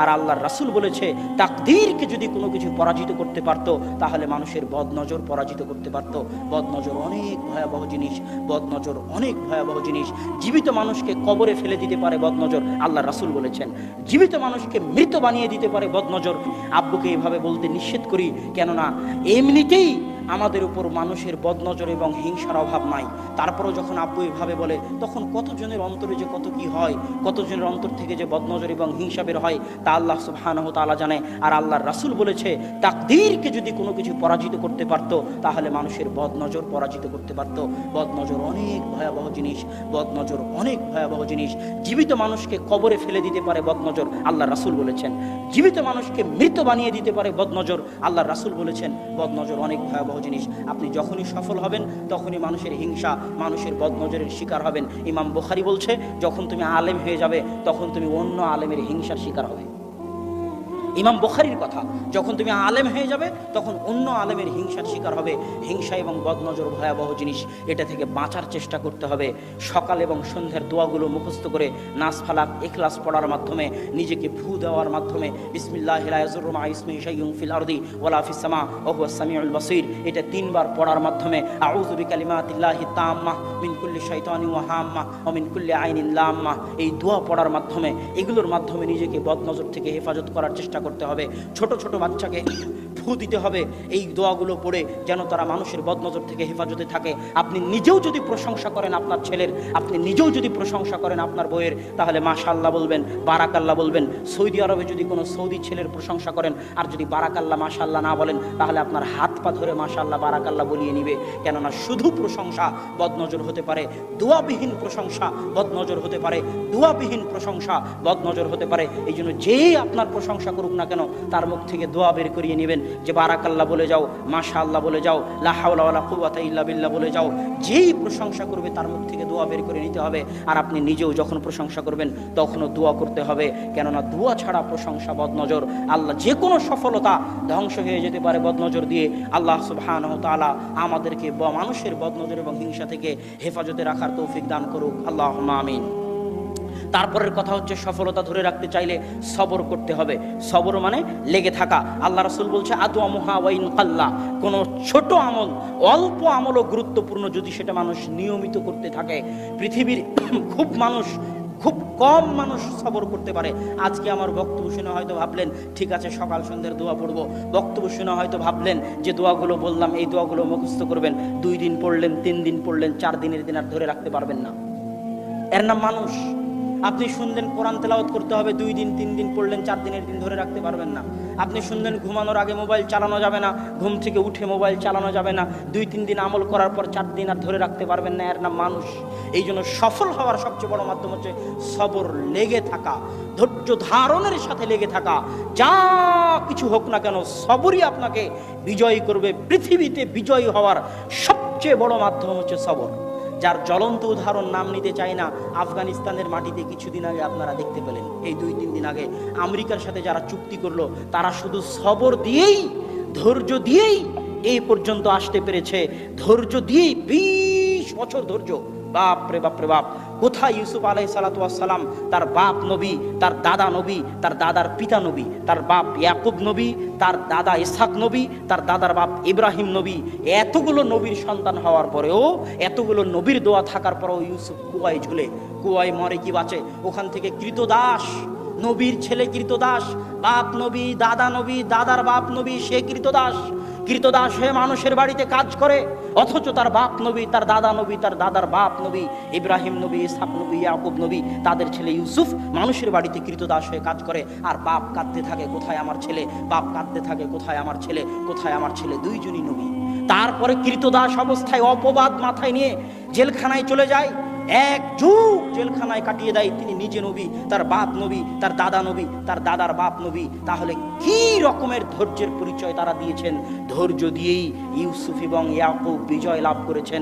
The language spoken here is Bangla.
আর আল্লাহর রাসূল বলেছে তাকদীরকে যদি কোনো কিছু পরাজিত করতে পারতো তাহলে মানুষের বদনজর পরাজিত করতে পারতো। বদনজর অনেক ভয়াবহ জিনিস, বদনজর অনেক ভয়াবহ জিনিস। জীবিত মানুষকে কবরে ফেলে দিতে পারে বদনজর, আল্লাহর রাসূল বলেছেন। জীবিত মানুষকে মৃত বানিয়ে দিতে পারে বদনজর। আব্বুকে এভাবে বলতে নিষেধ করি, কেননা এমনিতেই আমাদের উপর মানুষের বদনজর এবং হিংসার অভাব নাই। তারপরও যখন আব্বু এভাবে বলে তখন কতজনের অন্তরে যে কত কি হয়, কতজনের অন্তর থেকে যে বদনজর এবং হিংসা বের হয় তা আল্লাহ সুবহানাহু ওয়া তাআলা জানে। আর আল্লাহর রাসূল বলেছে তাকদীরকে যদি কোনো কিছু পরাজিত করতে পারতো তাহলে মানুষের বদনজর পরাজিত করতে পারতো। বদনজর অনেক ভয়াবহ জিনিস, বদনজর অনেক ভয়াবহ জিনিস। জীবিত মানুষকে কবরে ফেলে দিতে পারে বদনজর, আল্লাহর রাসূল বলেছেন। জীবিত মানুষকে মৃত বানিয়ে দিতে পারে বদনজর, আল্লাহর রাসূল বলেছেন। বদনজর অনেক ভয়াবহ জিনিস। আপনি যখনই সফল হবেন তখনই মানুষের হিংসা, মানুষের বদনজরের শিকার হবেন। ইমাম বুখারী বলছে যখন তুমি আলেম হয়ে যাবে তখন তুমি অন্য আলেমের হিংসার শিকার হবে। ইমাম বুখারীর কথা, যখন তুমি আলেম হয়ে যাবে তখন অন্য আলেমের হিংসার শিকার হবে। হিংসা এবং বদনজর ভয়াবহ জিনিস, এটা থেকে বাঁচার চেষ্টা করতে হবে। সকাল এবং সন্ধ্যার দোয়াগুলো মুখস্থ করে নাস ফালাক ইখলাস পড়ার মাধ্যমে, নিজেকে ফু দেওয়ার মাধ্যমে, বিসমিল্লাহি লা ইয়াযুররু মা ইসমিহি শাইউন ফিল আরদি ওয়ালা ফিস সামা ওয়া হুয়াস সামিউল বাসীর, এটা 3 বার পড়ার মাধ্যমে, আউযু বিকালিমাতিল্লাহি তাম্মাহ মিন কুল্লি শাইতানিন ওয়া হাম্মাহ ওয়া মিন কুল্লি আইনিন লাম্মাহ, এই দোয়া পড়ার মাধ্যমে, এগুলোর মাধ্যমে নিজেকে বদনজর থেকে হেফাজত করার চেষ্টা করতে হবে। ছোট ছোট বাচ্চাকে ফু দিতে হবে এই দোয়াগুলো পড়ে, যেন তারা মানুষের বদনজর থেকে হেফাজতে থাকে। আপনি নিজেও যদি প্রশংসা করেন আপনার ছেলের, আপনি নিজেও যদি প্রশংসা করেন আপনার বইয়ের, তাহলে মাশাআল্লাহ বলবেন, বারাকাল্লাহ বলবেন। সৌদি আরবে যদি কোনো সৌদি ছেলের প্রশংসা করেন আর যদি বারাকাল্লাহ মাশাআল্লাহ না বলেন, তাহলে আপনার হাত পা ধরে মাশাআল্লাহ বারাকাল্লাহ বলিয়ে নিবে। কেননা শুধু প্রশংসা বদনজর হতে পারে, দোয়াবিহীন প্রশংসা বদনজর হতে পারে, দোয়াবিহীন প্রশংসা বদনজর হতে পারে। এই জন্য যেই আপনার প্রশংসা করুক না কেন তার মুখ থেকে দোয়া বের করিয়ে নেবেন, যে বারাকাল্লাহ বলে যাও, মাশাআল্লাহ বলে যাও, লা হাওলা ওয়ালা কুওয়াতা ইল্লা বিল্লাহ বলে যাও। যেই প্রশংসা করবে তার মুখ থেকে দোয়া বের করে নিতে হবে। আর আপনি নিজেও যখন প্রশংসা করবেন তখনও দোয়া করতে হবে, কেননা দোয়া ছাড়া প্রশংসা বদনজর। আল্লাহ যে কোনো সফলতা ধ্বংস হয়ে যেতে পারে বদনজর দিয়ে। আল্লাহ সুবহানাহু ওয়া তাআলা আমাদেরকে মানুষের বদনজর এবং হিংসা থেকে হেফাজতে রাখার তৌফিক দান করুক, আল্লাহুম্মা আমিন। তারপরের কথা হচ্ছে সফলতা ধরে রাখতে চাইলে সবর করতে হবে। সবর মানে লেগে থাকা। আল্লাহ রাসূল বলছে আদওয়ামুহা ওয়া ইন কাল্লা, কোনো ছোট আমল, অল্প আমলও গুরুত্বপূর্ণ যদি সেটা মানুষ নিয়মিত করতে থাকে। পৃথিবীর খুব কম মানুষ সবর করতে পারে। আজকে আমার বক্তব্য শুনে হয়তো ভাবলেন ঠিক আছে সকাল সন্ধ্যার দোয়া পড়বো, বক্তব্য শুনে হয়তো ভাবলেন যে দোয়াগুলো বললাম এই দোয়াগুলো মুখস্থ করবেন, 2 দিন পড়লেন, 3 দিন পড়লেন, 4 দিনের দিন আর ধরে রাখতে পারবেন না। এর নাম মানুষ। আপনি শুনলেন কোরআন তেলাওয়াত করতে হবে, 2 দিন 3 দিন পড়লেন, 4 দিনের দিন ধরে রাখতে পারবেন না। আপনি শুনলেন ঘুমানোর আগে মোবাইল চালানো যাবে না, ঘুম থেকে উঠে মোবাইল চালানো যাবে না, 2-3 দিন আমল করার পর 4 দিন আর ধরে রাখতে পারবেন না। এর নাম মানুষ। এই জন্য সফল হওয়ার সবচেয়ে বড় মাধ্যম হচ্ছে সবর, লেগে থাকা, ধৈর্য ধারণের সাথে লেগে থাকা। যা কিছু হোক না কেন সবরই আপনাকে বিজয়ী করবে। পৃথিবীতে বিজয়ী হওয়ার সবচেয়ে বড় মাধ্যম হচ্ছে সবর, যার জ্বলন্ত উদাহরণ নাম নিতে চাই না। আফগানিস্তানের মাটিতে কিছুদিন আগে আপনারা দেখতে পেলেন, এই 2-3 দিন আগে আমেরিকার সাথে যারা চুক্তি করলো তারা শুধু সবর দিয়েই, ধৈর্য দিয়েই এই পর্যন্ত আসতে পেরেছে। ধৈর্য দিয়েই 20 বছর ধৈর্য। বাপরে বাপরে বাপ! কোথায় ইউসুফ আলাইহিস সালাতু ওয়াস সালাম, তার বাপ নবী, তার দাদা নবী, তার দাদার পিতা নবী, তার বাপ ইয়াকুব নবী, তার দাদা ইসহাক নবী, তার দাদার বাপ ইব্রাহিম নবী। এতগুলো নবীর সন্তান হওয়ার পরেও, এতগুলো নবীর দোয়া থাকার পরেও ইউসুফ কুয়ায় ঝুলে, কুয়ায় মরে কি বাঁচে। ওখান থেকে কৃতদাস, নবীর ছেলে কৃতদাস, বাপ নবী, দাদা নবী, দাদার বাপ নবী, সে কৃতদাস। কৃতদাস হয়ে মানুষের বাড়িতে কাজ করে, অথচ তার বাপ নবী, তার দাদা নবী, তার দাদার বাপ নবী, ইব্রাহিম নবী, ইসহাক নবী, ইয়াকুব নবী, তাদের ছেলে ইউসুফ মানুষের বাড়িতে কৃতদাস হয়ে কাজ করে। আর বাপ কাঁদতে থাকে কোথায় আমার ছেলে, বাপ কাঁদতে থাকে কোথায় আমার ছেলে, কোথায় আমার ছেলে। 2 জনই নবী। তারপরে কৃতদাস অবস্থায় অপবাদ মাথায় নিয়ে জেলখানায় চলে যায়, 1 যুগ জেলখানায় কাটিয়ে দেয়। তিনি নিজে নবী, তার বাপ নবী, তার দাদা নবী, তার দাদার বাপ নবী। তাহলে কি রকমের ধৈর্যের পরিচয় তারা দিয়েছেন! ধৈর্য দিয়েই ইউসুফ এবং ইয়াকুব বিজয় লাভ করেছেন।